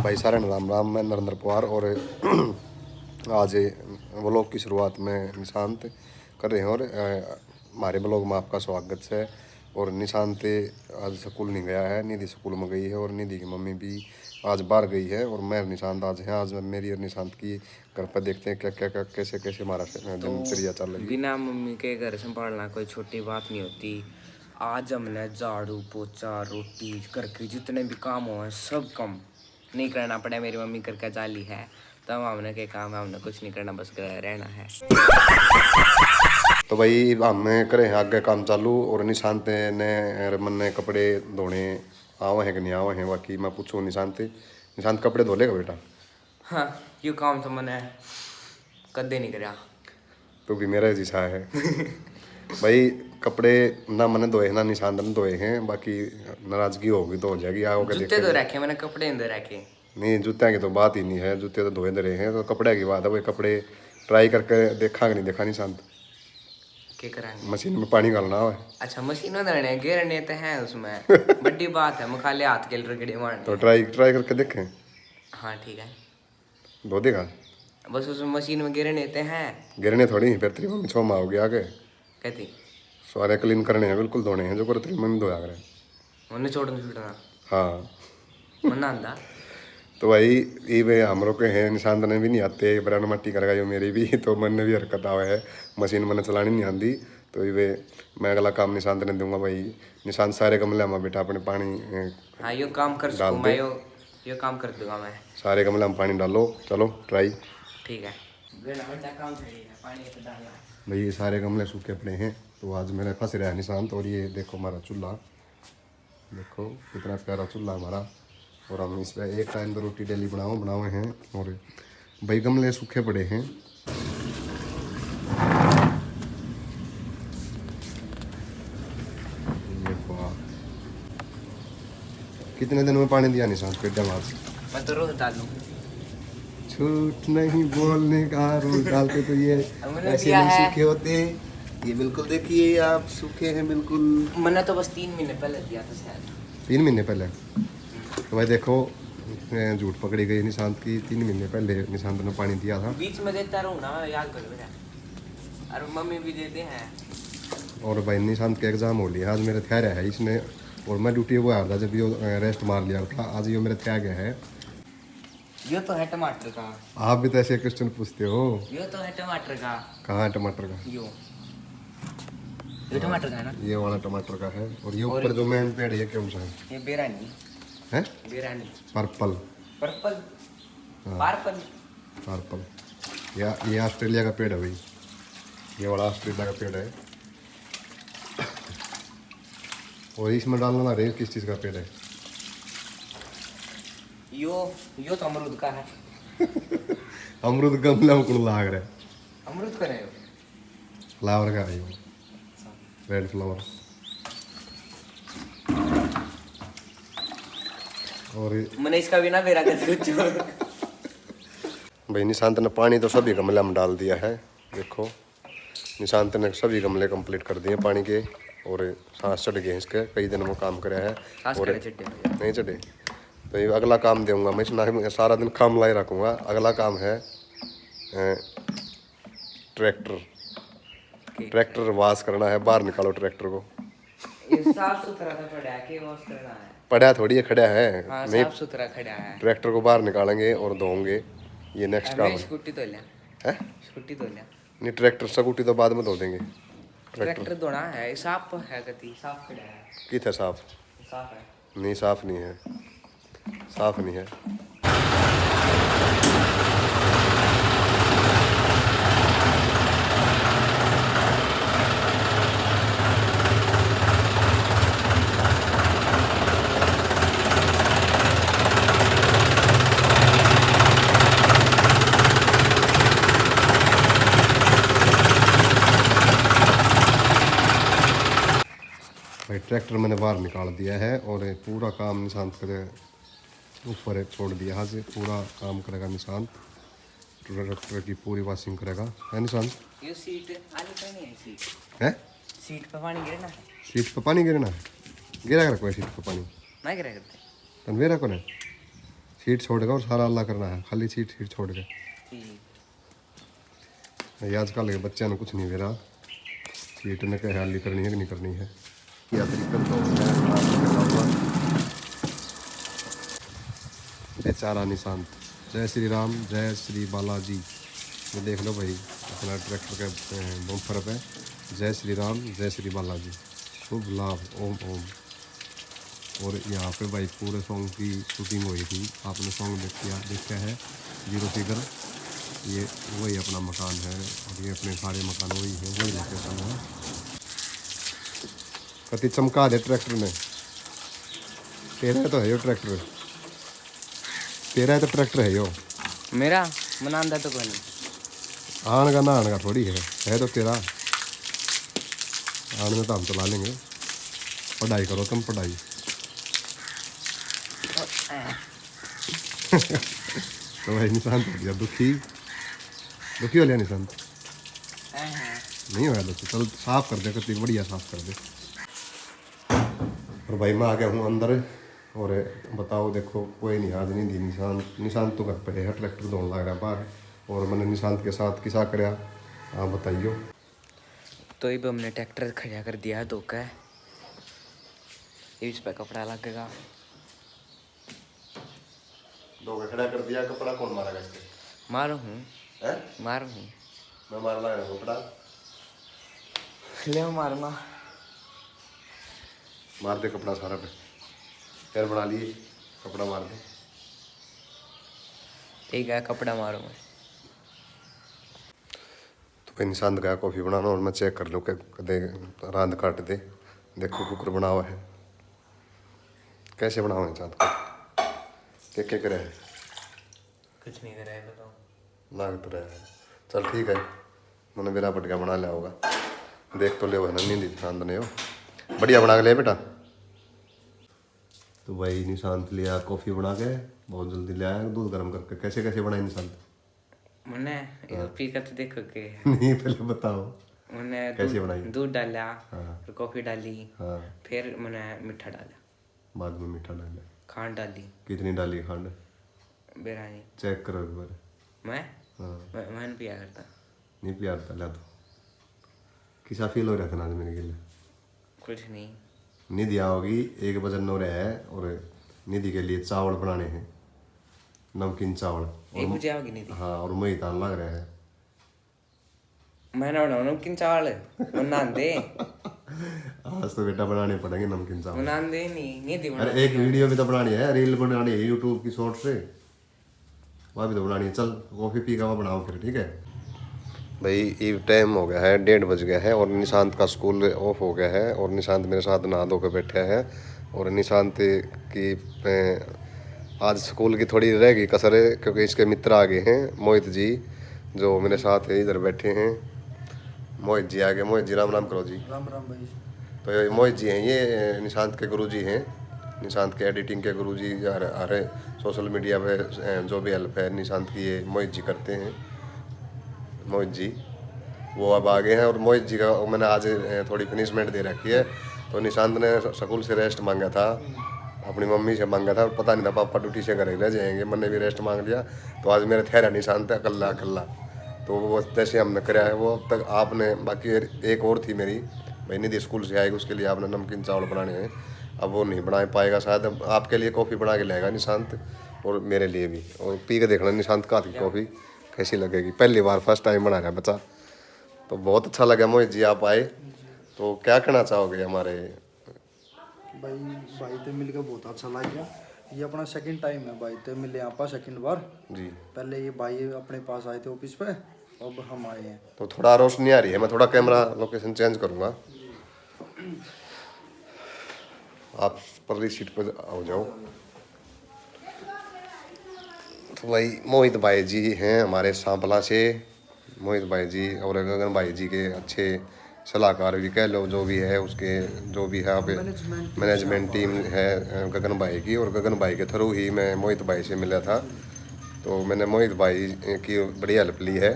भाई सारे राम राम। मैं नरेंद्र पवार और आज व्लॉग की शुरुआत में निशांत कर रहे हैं और हमारे ब्लॉग में आपका स्वागत है। और निशांत आज स्कूल नहीं गया है, निधि स्कूल में गई है और निधि की मम्मी भी आज बाहर गई है और मैं निशांत आज हैं। आज मेरी और निशांत की घर पर देखते हैं क्या कैसे कैसे हमारा दिनचर्या चल रही है। बिना मम्मी के घर संभालना कोई छोटी बात नहीं होती। आज हमने झाड़ू पोछा रोटी घर के जितने भी काम हो हैं सब काम नहीं करना पड़ा। मेरी मम्मी घर का जाली है तब हमने के काम है, हमने कुछ नहीं करना, बस घर रहना है। तो भाई हमें करें हैं आगे काम चालू और निशांत ने मन ने कपड़े धोने आवे हैं कि नहीं आवे हैं। बाकी मैं पूछूँ निशांत कपड़े धो लेगा बेटा? हाँ, ये काम तो मैंने कदे नहीं करा। तो भी मेरा जैसा है भाई। कपड़े ना मैंने धोए ना निशांत ने धोए हैं। बाकी नाराजगी होगी तो हो जाएगी। आओगे जूते तो रखे मैंने, कपड़े नहीं रखे। नहीं, जूते की तो बात ही नहीं है, जूते तो धोए रहे हैं। तो कपड़े की बात है भाई। कपड़े ट्राई करके देखा कि नहीं देखा निशांत? क्या कराएंगे? मशीन में पानी डालना है। अच्छा, मशीन में धरने गिरने तो है उसमें बड़ी बात है, मुखाले हाथ के रगड़े मारने। तो ट्राई करके देखें। हाँ ठीक है, धो देगा बस उस मशीन में गिरने तो हैं। गिरने थोड़ी फिर तेरी मम्मी छोमा होगी आगे। कहती सारे क्लीन करने हैं, बिल्कुल धोने हैं जो कर तेरी मम्मी धोया करे। उन्हें छोड़ना छूटना हाँ मना आंदा। तो भाई ये वे हम लोग के हैं, निशांत ने भी नहीं आते, बरान मट्टी करेगा जो मेरी भी। तो मन ने भी हरकत आवा है, मशीन मैंने चलानी नहीं आती। तो ये वे मैं अगला काम निशांत ने दूंगा भाई। निशांत सारे गमले में बेटा अपने पानी हाँ यो काम कर सकूँ मैं, यो काम कर दूंगा मैं। सारे गमले में पानी डालो, चलो ट्राई। ठीक है, काम पानी तो डालना है भाई। ये सारे गमले सूखे पड़े हैं तो आज मेरे फंस रहा है निशांत। और ये देखो हमारा चूल्हा, देखो कितना प्यारा चूल्हा हमारा। और हम इस पर एक टाइम तो रोटी डेली बनाए हैं। और भाई गमले सूखे पड़े हैं। कितने दिन में पानी दिया निशांत पेड़ में? मैं तो रोज डालूं। झूठ नहीं बोलने का, रोज डालते तो ये ऐसे नहीं सूखे होते। ये बिल्कुल देखिए आप, सूखे हैं बिल्कुल। मैंने तो बस 3 महीने पहले दिया था शायद। 3 महीने पहले? तो भाई देखो झूठ पकड़ी गई निशांत की। 3 महीने पहले निशांत ने पानी दिया था। बीच में देता रहूँ ना, याद कर मेरा। और मम्मी भी देते हैं। और भाई निशांत के एग्जाम हो लिया आज, मेरे ठहरा है इसने। और मैं ड्यूटी वो आ रहा था जब ये रेस्ट मार लिया था। आज ये मेरे ठहर गया है। ये तो है टमाटर का। आप भी तो ऐसे क्वेश्चन पूछते हो। ये तो है टमाटर का। कहाँ है टमाटर का? ये टमाटर का है ना? ये वाला टमाटर का है। और ये ऊपर जो मेन पेड़ है कौन सा है? ये बेरानी है। Berani purple purple purple purple. ये ऑस्ट्रेलिया का पेड़ है भाई। ये वाला ऑस्ट्रेलिया का पेड़ है। और इसमें डालना ना रे किस चीज़ का पेड़ है? यो तो अमरूद का है। अमरूद गमला में कुल लाग रहा है। अमरूद का नहीं, फ्लावर का है, रेड फ्लावर। और मैंने इसका भी ना मेरा कर कुछ। भाई निशांत ने पानी तो सभी गमले में डाल दिया है। देखो निशांत ने सभी गमले कंप्लीट कर दिए पानी के। और सांस चढ़ गए इसके, कई दिन में काम कराया है। और नहीं चढ़े तो ये अगला काम दूंगा मैं। इसमें सारा दिन काम लाई रखूँगा। अगला काम है ट्रैक्टर वॉश करना है। बाहर निकालो ट्रैक्टर को। साफ सुथरा तो पड़ा है कि वॉश करना है? पड़ा थोड़ी है, खड़ा है। हाँ, नहीं, साफ सुथरा खड़ा है। ट्रैक्टर को बाहर निकालेंगे और धोएंगे। ये नेक्स्ट काम है। स्कूटी तो लिया है? स्कूटी तो लिया नहीं, ट्रैक्टर स्कूटी तो बाद में धो देंगे। ट्रैक्टर धोना है। साफ है गति, साफ खड़ा है। कितना साफ? साफ है। नहीं साफ नहीं है, साफ नहीं है। भाई ट्रैक्टर मैंने बाहर निकाल दिया है और पूरा काम निशांत करे ऊपर छोड़ दिया। यहाँ से पूरा काम करेगा निशांत। ट्रैक्टर की पूरी वॉशिंग करेगा, है निशांत? ये सीट आलू का नहीं है। सीट है? सीट पे पानी गिरना है। सीट पे पानी गिरना है? गिरा कर कोई सीट पे पानी ना गिरा करते तनवेरा को नहीं। सीट छोड़ेगा और सारा अल्लाह करना है, खाली सीट सीट छोड़ के। ये आजकल के बच्चों ने कुछ नहीं बेरा, सीट ने कह हाली करनी है कि नहीं करनी है। यात्री बेचारा निशांत। जय श्री राम, जय श्री बालाजी। ये देख लो भाई, अपना ट्रैक्टर के बम्पर पे जय श्री राम, जय श्री बालाजी, शुभ लाभ, ओम ओम। और यहाँ पे भाई पूरे सॉन्ग की शूटिंग हुई थी, आपने सॉन्ग देखा है, जीरो फिगर। ये वही अपना मकान है और ये अपने सारे मकान वही है, वही लोकेशन है। कति चमका दे ट्रैक्टर ने, तेरा तो है यो ट्रैक्टर, तेरा तो ट्रैक्टर है यो, मेरा मनांदा तो कोई नहीं। आन का ना आन का थोड़ी है तो तेरा। आन में तो हम चला लेंगे। पढ़ाई करो तुम, पढ़ाई। तो भाई निशांत हो गया दुखी, दुखी हो लिया निशांत? नहीं होया दुखी, चल साफ कर दे, कितनी बढ़िया साफ कर दे। और भाई मैं आ गया हूँ अंदर, और बताओ देखो कोई नहीं आज नहीं दी। निशांत तो घर पे है, ट्रैक्टर दौड़ लग रहा बाहर, और मैंने निशांत के साथ किसा कराया आप बताइयो। तो अब हमने ट्रैक्टर खड़ा कर दिया धोखा, इस पे कपड़ा लगेगा। दो खड़ा कर दिया, कपड़ा कौन मारेगा इसके? मारू हूँ, मारू हूँ मैं मार लगा कपड़ा, ले मारूंगा। मार दे कपड़ा सारा पे, पैर बना लिए, कपड़ा मार दे। ठीक है, कपड़ा मारूंगा। तो भाई निशांत गया कॉफ़ी बनाना, और मैं चेक कर लूँ कि कदे रांद काट दे। देखो कुकर बना हुआ है, कैसे बनाओ निशांत को, क्या करे है? कुछ नहीं कर रहा है, बताओ। नाग तो रहा है, चल ठीक है, मैंने बिना पटका बना लिया होगा। देख तो ले, है ना, नींद निशांत ने हो बढ़िया बना के लिया बेटा। तो भाई निशांत लिया कॉफ़ी बना के, बहुत जल्दी ले आया दूध गर्म करके। कैसे कैसे बनाई निशांत? मैंने पी कर तो देखो के नहीं पहले बताओ मैंने कैसे बनाई। दूध डाला, हाँ। फिर कॉफी डाली, हाँ, फिर मैंने मीठा डाला, बाद में मीठा डाला। खांड डाली। कितनी डाली खंड? बिरयानी चेक करो एक बार। मैं हाँ, मैं नहीं पिया करता। नहीं प्यार डाला तो किसा फील हो रहा था ना आज मेरे के लिए? कुछ नहीं। निधि आओगी, 1 बजे हो रहा है, और निधि के लिए चावल बनाने हैं, नमकीन चावल। 1 बजे आओगी नहीं थी? हाँ, और मई तान लग रहा है। मैंने बनाओ नमकीन चावल, बनान दे। आज तो बेटा बनाने पड़ेंगे नमकीन चावल। बनान दे नहीं दी बना। अरे एक वीडियो भी तो बनानी है, रील बनानी है यूट्यूब की शॉर्ट से, वह भी तो बनानी है। चल कॉफ़ी पी का वो बनाओ फिर, ठीक है भाई। ये टाइम हो गया है, 1:30 बज गया है, और निशांत का स्कूल ऑफ हो गया है, और निशांत मेरे साथ नहा धो के बैठा है। और निशांत की आज स्कूल की थोड़ी रह गई कसर है, क्योंकि इसके मित्र आ गए हैं, मोहित जी जो मेरे साथ है इधर बैठे हैं। मोहित जी आ गए। मोहित जी राम राम करो जी। राम राम भाई। तो ये मोहित जी हैं, ये निशांत के गुरुजी हैं, निशांत के एडिटिंग के गुरुजी। हर सोशल मीडिया पे जो भी हेल्प है निशांत की, ये मोहित जी करते हैं। मोहित जी वो अब आ गए हैं, और मोहित जी का मैंने आज थोड़ी पनिशमेंट दे रखी है। तो निशांत ने स्कूल से रेस्ट मांगा था, अपनी मम्मी से मांगा था, पता नहीं था पापा ड्यूटी से घर ले जाएंगे, मैंने भी रेस्ट मांग लिया। तो आज मेरे ठहरा निशांत है अकेला अकेला, तो वो जैसे हमने कराया है वो अब तक आपने, बाकी एक और थी मेरी भाई निधि स्कूल से आएगी, उसके लिए आपने नमकीन चावल बनाने हैं, अब वो नहीं बना पाएगा शायद। अब आपके लिए कॉफ़ी बना के लाएगा निशांत, और मेरे लिए भी। और पी के देखना निशांत का की कॉफ़ी कैसी लगेगी, पहली बार फर्स्ट टाइम बना रहा है बच्चा। तो बहुत अच्छा लगा मोहित जी आप आए, तो क्या कहना चाहोगे हमारे? भाई तो मिलकर बहुत अच्छा लग गया। ये अपना सेकंड टाइम है भाई तो मिले यहाँ पर सेकंड बार। जी, पहले ये भाई अपने पास आए थे ऑफिस पे, अब हम आए हैं। तो थोड़ा रोशनी आ रही है, मैं थोड़ा कैमरा लोकेशन चेंज करूँगा, आप परली सीट पर आ जाओ। तो भाई मोहित भाई जी हैं हमारे सांपला से, मोहित भाई जी और गगन भाई जी के अच्छे सलाहकार भी कह लो, जो भी है उसके, जो भी है आप मैनेजमेंट टीम है गगन भाई की। और गगन भाई के थ्रू ही मैं मोहित भाई से मिला था, तो मैंने मोहित भाई की बड़ी हेल्प ली है।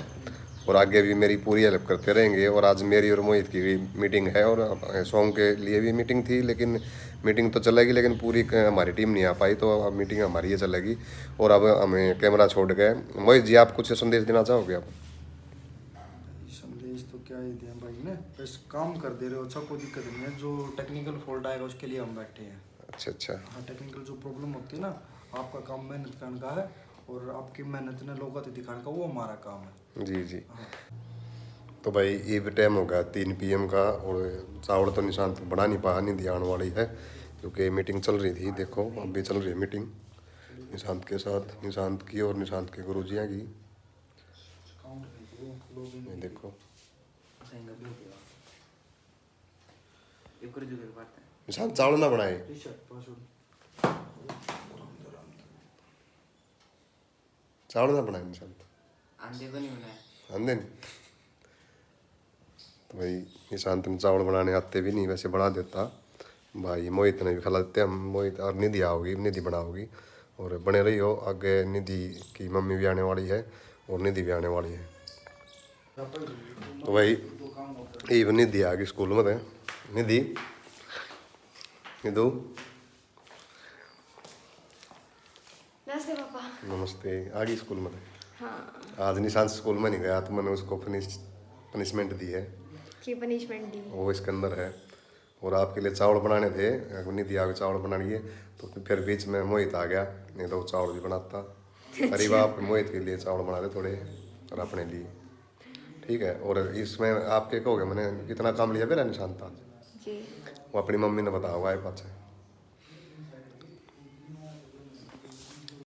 और आगे भी मेरी पूरी हेल्प करते रहेंगे। और आज मेरी और मोहित की भी मीटिंग है और सॉन्ग के लिए भी मीटिंग थी, लेकिन मीटिंग तो चलेगी लेकिन पूरी हमारी टीम नहीं आ पाई, तो अब मीटिंग हमारी ये चलेगी। और अब हमें कैमरा छोड़ गए। मोहित जी, आप कुछ संदेश देना चाहोगे आप? संदेश तो क्या ही दें भाई ने, बस काम कर दे रहे हो, अच्छा कोई दिक्कत नहीं है। जो टेक्निकल फॉल्ट आएगा उसके लिए हम बैठे हैं। अच्छा अच्छा। हाँ, टेक्निकल जो प्रॉब्लम होती है ना, आपका काम मेहनत करने का है और आपकी मेहनत ने लोगों को दिखाने का, वो हमारा काम है। जी जी। हाँ। तो भाई ये भी टाइम हो गया 3 PM का, और चावल तो निशांत बना नहीं पाया, नींद आने वाली है क्योंकि मीटिंग चल रही थी। देखो अब भी चल रही है मीटिंग निशांत के साथ, निशांत की और निशांत के गुरुजियाँ की। ये देखो निशांत चावल ना बनाए। चावल ना बनाए निशांत, आंधे को नहीं बनाया। आंदे नहीं। तो भाई निशांत ने चावल बनाने आते भी नहीं, वैसे बना देता भाई। मोहित ने भी खिला देते हम, मोहित और निधि आओगी, निधि बनाओगी। और बने रही हो आगे, निधि की मम्मी भी आने वाली है और निधि भी आने वाली है। तो भाई ये निधि आ गई स्कूल में। निधि, निधु नमस्ते पापा। नमस्ते। आ गई स्कूल में? हाँ, आज निशांत स्कूल में नहीं गया तो मैंने उसको पनिशमेंट दी है, की पनिशमेंट दी। वो इसके अंदर है। और आपके लिए चावल बनाने थे, निधि आ गई चावल बना लिए, तो फिर बीच में मोहित आ गया, नहीं तो वो चावल भी बनाता। करीब आप मोहित के लिए चावल बना दे थोड़े और अपने लिए, ठीक है। और इसमें आपके कहोगे मैंने कितना काम लिया मेरा निशांत आज, जी। वो अपनी मम्मी ने बताया होगा पाछे।